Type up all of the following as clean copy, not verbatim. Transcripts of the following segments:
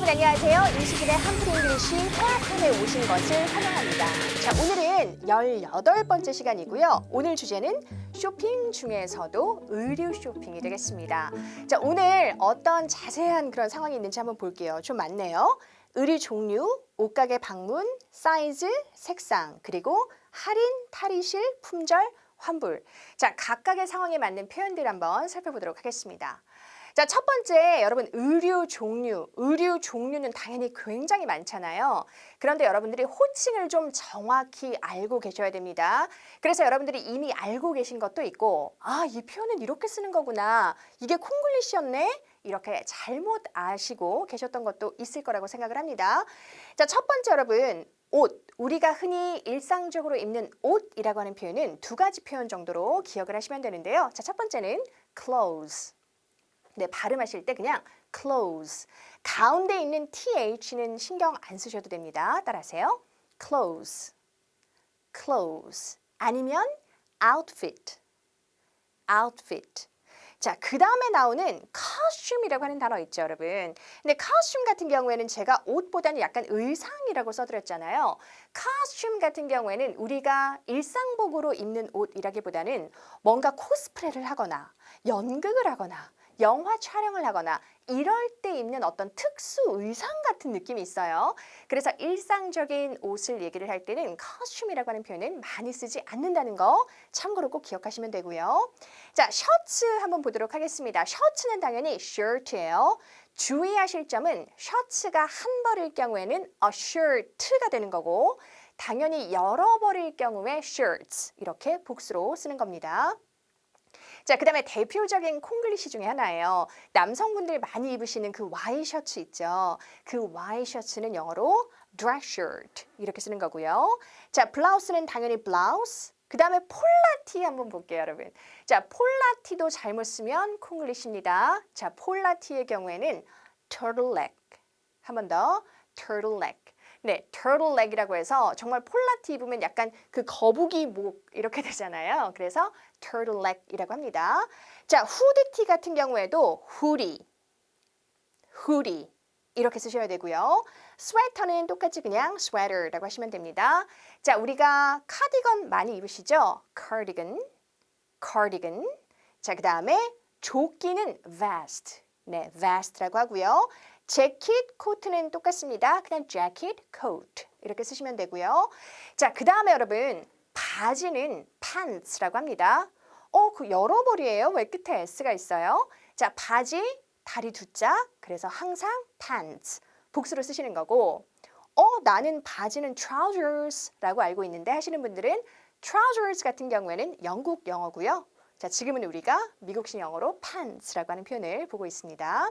여러분 안녕하세요. 이수진의 한풀 잉글리시 회화편에 오신 것을 환영합니다. 자, 오늘은 18번째 시간이고요. 오늘 주제는 쇼핑 중에서도 의류 쇼핑이 되겠습니다. 자, 오늘 어떤 자세한 그런 상황이 있는지 한번 볼게요. 좀 많네요. 의류 종류, 옷가게 방문, 사이즈, 색상, 그리고 할인, 탈의실, 품절, 환불. 자, 각각의 상황에 맞는 표현들 한번 살펴보도록 하겠습니다. 자, 첫 번째, 여러분 의류 종류는 당연히 굉장히 많잖아요. 그런데 여러분들이 호칭을 좀 정확히 알고 계셔야 됩니다. 그래서 여러분들이 이미 알고 계신 것도 있고, 아, 이 표현은 이렇게 쓰는 거구나. 이게 콩글리시였네? 이렇게 잘못 아시고 계셨던 것도 있을 거라고 생각을 합니다. 자, 첫 번째 여러분, 옷. 우리가 흔히 일상적으로 입는 옷이라고 하는 표현은 두 가지 표현 정도로 기억을 하시면 되는데요. 자, 첫 번째는 clothes. 네, 발음하실 때 그냥 clothes. 가운데 있는 th는 신경 안 쓰셔도 됩니다. 따라하세요. clothes. clothes. 아니면 outfit. outfit. 자, 그 다음에 나오는 costume이라고 하는 단어 있죠, 여러분. 근데 costume 같은 경우에는 제가 옷보다는 약간 의상이라고 써드렸잖아요. costume 같은 경우에는 우리가 일상복으로 입는 옷이라기보다는 뭔가 코스프레를 하거나 연극을 하거나 영화 촬영을 하거나 이럴 때 입는 어떤 특수 의상 같은 느낌이 있어요. 그래서 일상적인 옷을 얘기를 할 때는 costume이라고 하는 표현은 많이 쓰지 않는다는 거 참고로 꼭 기억하시면 되고요. 자, 셔츠 한번 보도록 하겠습니다. 셔츠는 당연히 shirt예요. 주의하실 점은 셔츠가 한 벌일 경우에는 a shirt가 되는 거고 당연히 여러 벌일 경우에 shirts 이렇게 복수로 쓰는 겁니다. 자, 그 다음에 대표적인 콩글리시 중에 하나예요. 남성분들 많이 입으시는 그 와이셔츠 있죠. 그 와이셔츠는 영어로 dress shirt 이렇게 쓰는 거고요. 자, 블라우스는 당연히 blouse. 그 다음에 폴라티 한번 볼게요, 여러분. 자, 폴라티도 잘못 쓰면 콩글리시입니다. 자, 폴라티의 경우에는 turtleneck. 한 번 더, turtleneck. 네, turtleneck이라고 해서 정말 폴라티 입으면 약간 그 거북이 목 이렇게 되잖아요. 그래서 turtleneck이라고 합니다. 자, 후드티 같은 경우에도 hoodie 이렇게 쓰셔야 되고요. 스웨터는 똑같이 그냥 sweater라고 하시면 됩니다. 자, 우리가 카디건 많이 입으시죠? cardigan. 자, 그 다음에 조끼는 vest. 네, vest라고 하고요. 재킷, 코트는 똑같습니다. 그냥 jacket, coat 이렇게 쓰시면 되고요. 자, 그 다음에 여러분 바지는 pants라고 합니다. 그 여러 벌이에요. 왜 끝에 s가 있어요? 자, 바지, 다리 두 짝, 그래서 항상 pants 복수로 쓰시는 거고 나는 바지는 trousers라고 알고 있는데 하시는 분들은 trousers 같은 경우에는 영국 영어고요. 자, 지금은 우리가 미국식 영어로 pants라고 하는 표현을 보고 있습니다.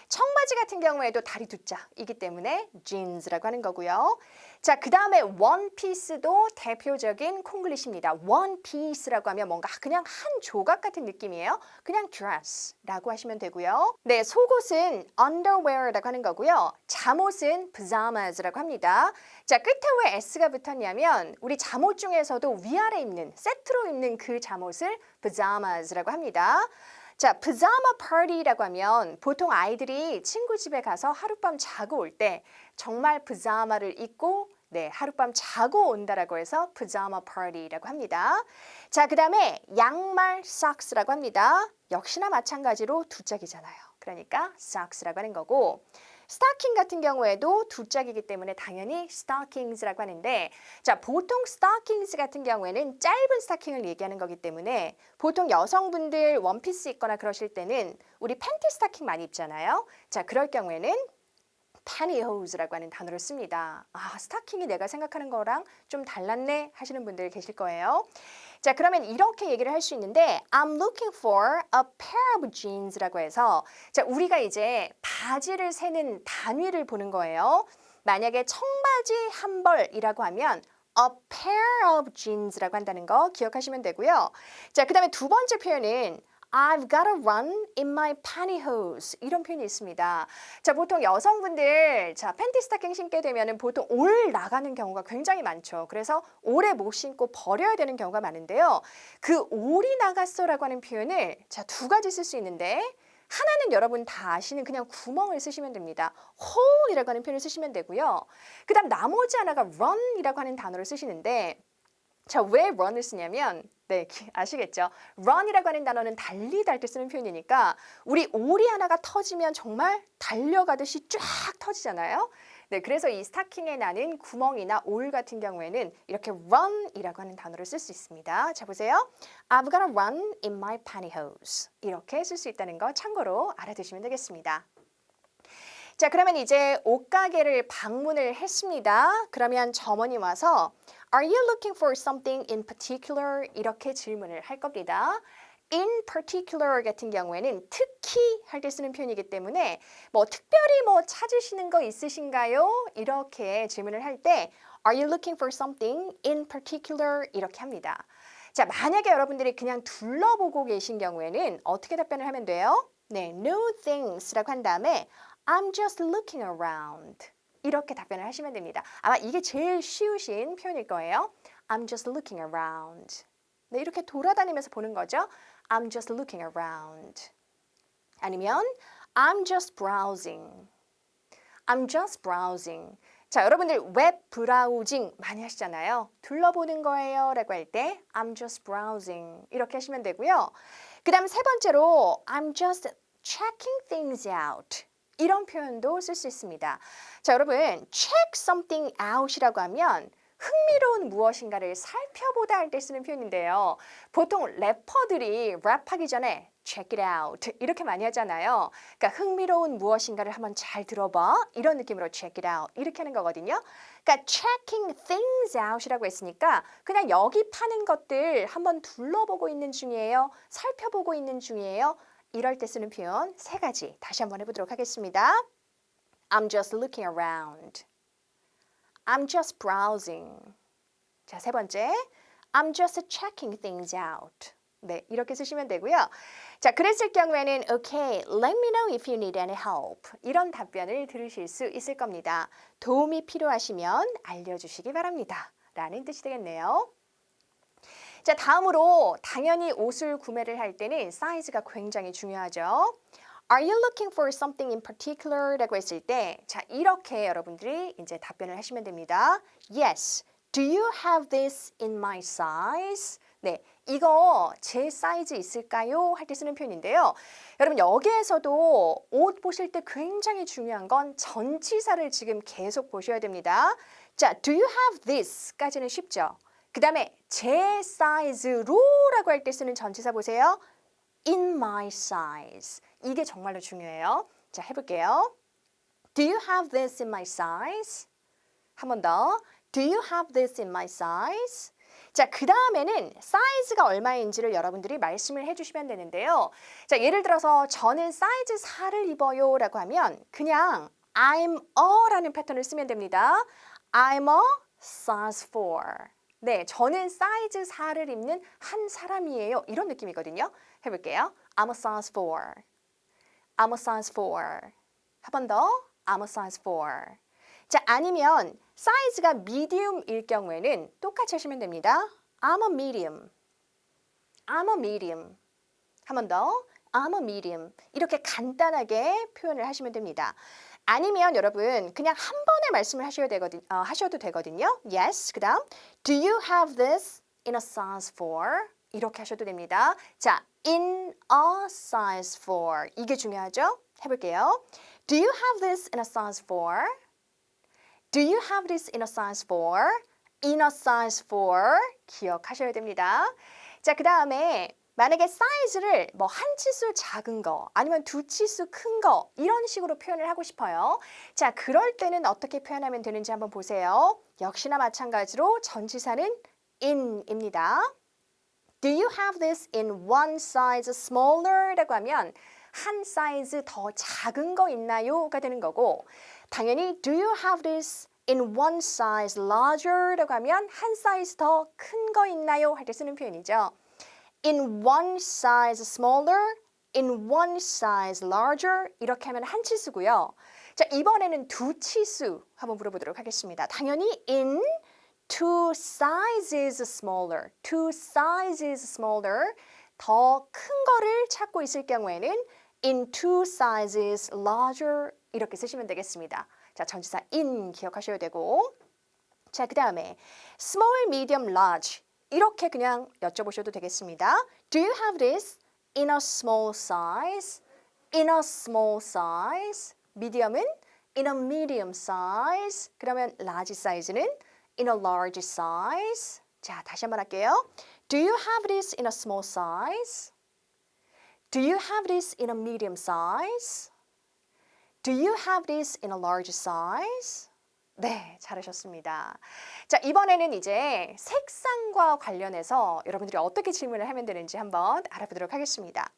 청바지 같은 경우에도 다리 두 짝이기 때문에 jeans라고 하는 거고요. 자, 그 다음에 원피스도 대표적인 콩글리시입니다. 원피스라고 하면 뭔가 그냥 한 조각 같은 느낌이에요. 그냥 dress라고 하시면 되고요. 네, 속옷은 underwear라고 하는 거고요. 잠옷은 pajamas라고 합니다. 자, 끝에 왜 s가 붙었냐면 우리 잠옷 중에서도 위아래 입는 세트로 입는 그 잠옷을 pajamas라고 합니다. 자, pajama party라고 하면 보통 아이들이 친구 집에 가서 하룻밤 자고 올 때 정말 피자마를 입고 하룻밤 자고 온다라고 해서 pajama party라고 합니다. 자, 그 다음에 양말 socks라고 합니다. 역시나 마찬가지로 두 짝이잖아요. 그러니까 socks라고 하는 거고 스타킹 같은 경우에도 두 짝이기 때문에 당연히 stockings라고 하는데 자, 보통 stockings 같은 경우에는 짧은 스타킹을 얘기하는 거기 때문에 보통 여성분들 원피스 입거나 그러실 때는 우리 팬티 스타킹 많이 입잖아요. 자, 그럴 경우에는 pantyhose라고 하는 단어를 씁니다. 아, 스타킹이 내가 생각하는 거랑 좀 달랐네 하시는 분들 계실 거예요. 자, 그러면 이렇게 얘기를 할 수 있는데 I'm looking for a pair of jeans라고 해서 자, 우리가 이제 바지를 세는 단위를 보는 거예요. 만약에 청바지 한 벌이라고 하면 a pair of jeans라고 한다는 거 기억하시면 되고요. 자, 그 다음에 두 번째 표현은 I've got to run in my pantyhose 이런 표현이 있습니다. 자, 보통 여성분들 자, 팬티 스타킹 신게 되면은 보통 올 나가는 경우가 굉장히 많죠. 그래서 오래 못 신고 버려야 되는 경우가 많은데요. 그 올이 나갔어라고 하는 표현을 자, 두 가지 쓸 수 있는데 하나는 여러분 다 아시는 그냥 구멍을 쓰시면 됩니다. hole이라고 하는 표현을 쓰시면 되고요. 그 다음 나머지 하나가 run이라고 하는 단어를 쓰시는데 자, 왜 run을 쓰냐면 네, 아시겠죠? run이라고 하는 단어는 달리다 할 때 쓰는 표현이니까 우리 오리 하나가 터지면 정말 달려가듯이 쫙 터지잖아요. 네, 그래서 이 스타킹에 나는 구멍이나 올 같은 경우에는 이렇게 run이라고 하는 단어를 쓸 수 있습니다. 자, 보세요. I've got a run in my pantyhose. 이렇게 쓸 수 있다는 거 참고로 알아두시면 되겠습니다. 자, 그러면 이제 옷가게를 방문을 했습니다. 그러면 점원이 와서 Are you looking for something in particular? 이렇게 질문을 할 겁니다. In particular 같은 경우에는 특히 할 때 쓰는 표현이기 때문에 뭐 특별히 뭐 찾으시는 거 있으신가요? 이렇게 질문을 할 때 Are you looking for something in particular? 이렇게 합니다. 자, 만약에 여러분들이 그냥 둘러보고 계신 경우에는 어떻게 답변을 하면 돼요? 네, no things라고 한 다음에 I'm just looking around. 이렇게 답변을 하시면 됩니다. 아마 이게 제일 쉬우신 표현일 거예요. I'm just looking around. 네, 이렇게 돌아다니면서 보는 거죠. I'm just looking around. 아니면 I'm just browsing. I'm just browsing. 자, 여러분들 웹 브라우징 많이 하시잖아요. 둘러보는 거예요 라고 할 때 I'm just browsing 이렇게 하시면 되고요. 그 다음 세 번째로 I'm just checking things out. 이런 표현도 쓸 수 있습니다. 자, 여러분 check something out이라고 하면 흥미로운 무엇인가를 살펴보다 할 때 쓰는 표현인데요. 보통 래퍼들이 랩하기 전에 check it out 이렇게 많이 하잖아요. 그러니까 흥미로운 무엇인가를 한번 잘 들어봐 이런 느낌으로 check it out 이렇게 하는 거거든요. 그러니까 checking things out이라고 했으니까 그냥 여기 파는 것들 한번 둘러보고 있는 중이에요. 살펴보고 있는 중이에요. 이럴 때 쓰는 표현 세 가지 다시 한번 해보도록 하겠습니다. I'm just looking around. I'm just browsing. 자, 세 번째. I'm just checking things out. 네, 이렇게 쓰시면 되고요. 자, 그랬을 경우에는 Okay, let me know if you need any help. 이런 답변을 들으실 수 있을 겁니다. 도움이 필요하시면 알려주시기 바랍니다. 라는 뜻이 되겠네요. 자, 다음으로 당연히 옷을 구매를 할 때는 사이즈가 굉장히 중요하죠. Are you looking for something in particular? 라고 했을 때, 자, 이렇게 여러분들이 이제 답변을 하시면 됩니다. Yes. Do you have this in my size? 네, 이거 제 사이즈 있을까요? 할 때 쓰는 표현인데요. 여러분 여기에서도 옷 보실 때 굉장히 중요한 건 전치사를 지금 계속 보셔야 됩니다. 자, do you have this?까지는 쉽죠. 그 다음에 제 사이즈로 라고 할 때 쓰는 전치사 보세요. In my size. 이게 정말로 중요해요. 자, 해볼게요. Do you have this in my size? 한 번 더. Do you have this in my size? 자, 그 다음에는 사이즈가 얼마인지를 여러분들이 말씀을 해주시면 되는데요. 자, 예를 들어서 저는 사이즈 4를 입어요 라고 하면 그냥 I'm a 라는 패턴을 쓰면 됩니다. I'm a size 4. 네, 저는 사이즈 4를 입는 한 사람이에요. 이런 느낌이거든요. 해볼게요. I'm a size 4. I'm a size 4. 한 번 더. I'm a size 4. 자, 아니면 사이즈가 medium일 경우에는 똑같이 하시면 됩니다. I'm a medium. I'm a medium. 한 번 더. I'm a medium. 이렇게 간단하게 표현을 하시면 됩니다. 아니면 여러분 그냥 한 번에 말씀을 하셔도 되거든요. Yes. 그 다음 Do you have this in a size 4? 이렇게 하셔도 됩니다. 자, in a size 4. 이게 중요하죠? 해볼게요. Do you have this in a size 4? Do you have this in a size 4? In a size 4 기억하셔야 됩니다. 자, 그 다음에 만약에 사이즈를 뭐 한 치수 작은 거 아니면 두 치수 큰 거 이런 식으로 표현을 하고 싶어요. 자, 그럴 때는 어떻게 표현하면 되는지 한번 보세요. 역시나 마찬가지로 전치사는 in입니다. Do you have this in one size smaller? 라고 하면 한 사이즈 더 작은 거 있나요? 가 되는 거고 당연히 Do you have this in one size larger? 라고 하면 한 사이즈 더 큰 거 있나요? 할 때 쓰는 표현이죠. In one size smaller, in one size larger 이렇게 하면 한 치수고요. 자, 이번에는 두 치수 한번 물어보도록 하겠습니다. 당연히 in two sizes smaller, two sizes smaller 더 큰 거를 찾고 있을 경우에는 in two sizes larger 이렇게 쓰시면 되겠습니다. 자, 전치사 in 기억하셔야 되고 자, 그 다음에 small, medium, large 이렇게 그냥 여쭤보셔도 되겠습니다. Do you have this in a small size? In a small size. medium은 in a medium size. 그러면 large size는 in a large size. 자, 다시 한번 할게요. Do you have this in a small size? Do you have this in a medium size? Do you have this in a large size? 네, 잘하셨습니다. 자, 이번에는 이제 색상과 관련해서 여러분들이 어떻게 질문을 하면 되는지 한번 알아보도록 하겠습니다.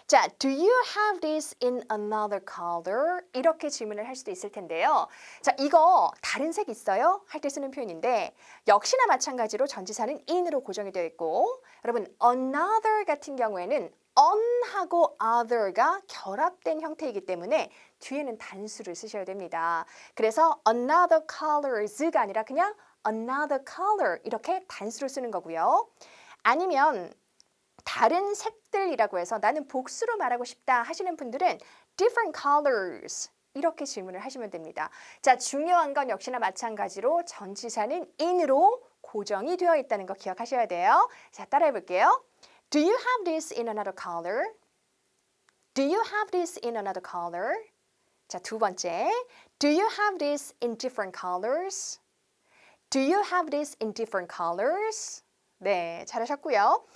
자, do you have this in another color? 이렇게 질문을 할 수도 있을 텐데요. 자, 이거 다른 색 있어요? 할 때 쓰는 표현인데 역시나 마찬가지로 전치사는 in으로 고정이 되어 있고 여러분 another 같은 경우에는 on하고 other가 결합된 형태이기 때문에 뒤에는 단수를 쓰셔야 됩니다. 그래서 another colors가 아니라 그냥 another color 이렇게 단수를 쓰는 거고요. 아니면 다른 색들이라고 해서 나는 복수로 말하고 싶다 하시는 분들은 different colors 이렇게 질문을 하시면 됩니다. 자, 중요한 건 역시나 마찬가지로 전치사는 in으로 고정이 되어 있다는 거 기억하셔야 돼요. 자, 따라해 볼게요. Do you have this in another color? Do you have this in another color? 자, 두 번째. Do you have this in different colors? Do you have this in different colors? 네, 잘하셨고요.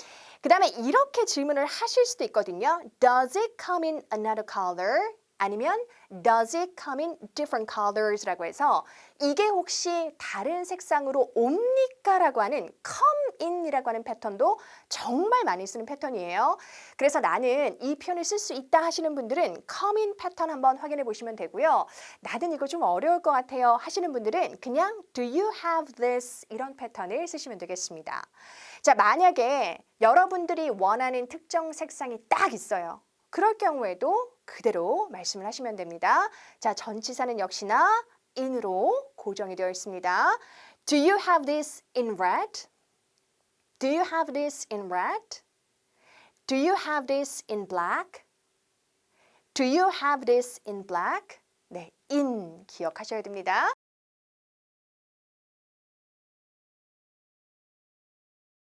그 다음에 이렇게 질문을 하실 수도 있거든요. Does it come in another color? 아니면 Does it come in different colors라고 해서 이게 혹시 다른 색상으로 옵니까? 라고 하는 come in이라고 하는 패턴도 정말 많이 쓰는 패턴이에요. 그래서 나는 이 표현을 쓸 수 있다 하시는 분들은 come in 패턴 한번 확인해 보시면 되고요. 나는 이거 좀 어려울 것 같아요 하시는 분들은 그냥 Do you have this? 이런 패턴을 쓰시면 되겠습니다. 자, 만약에 여러분들이 원하는 특정 색상이 딱 있어요. 그럴 경우에도 그대로 말씀을 하시면 됩니다. 자, 전치사는 역시나 in으로 고정이 되어 있습니다. Do you have this in red? Do you have this in red? Do you have this in black? Do you have this in black? 네, in 기억하셔야 됩니다.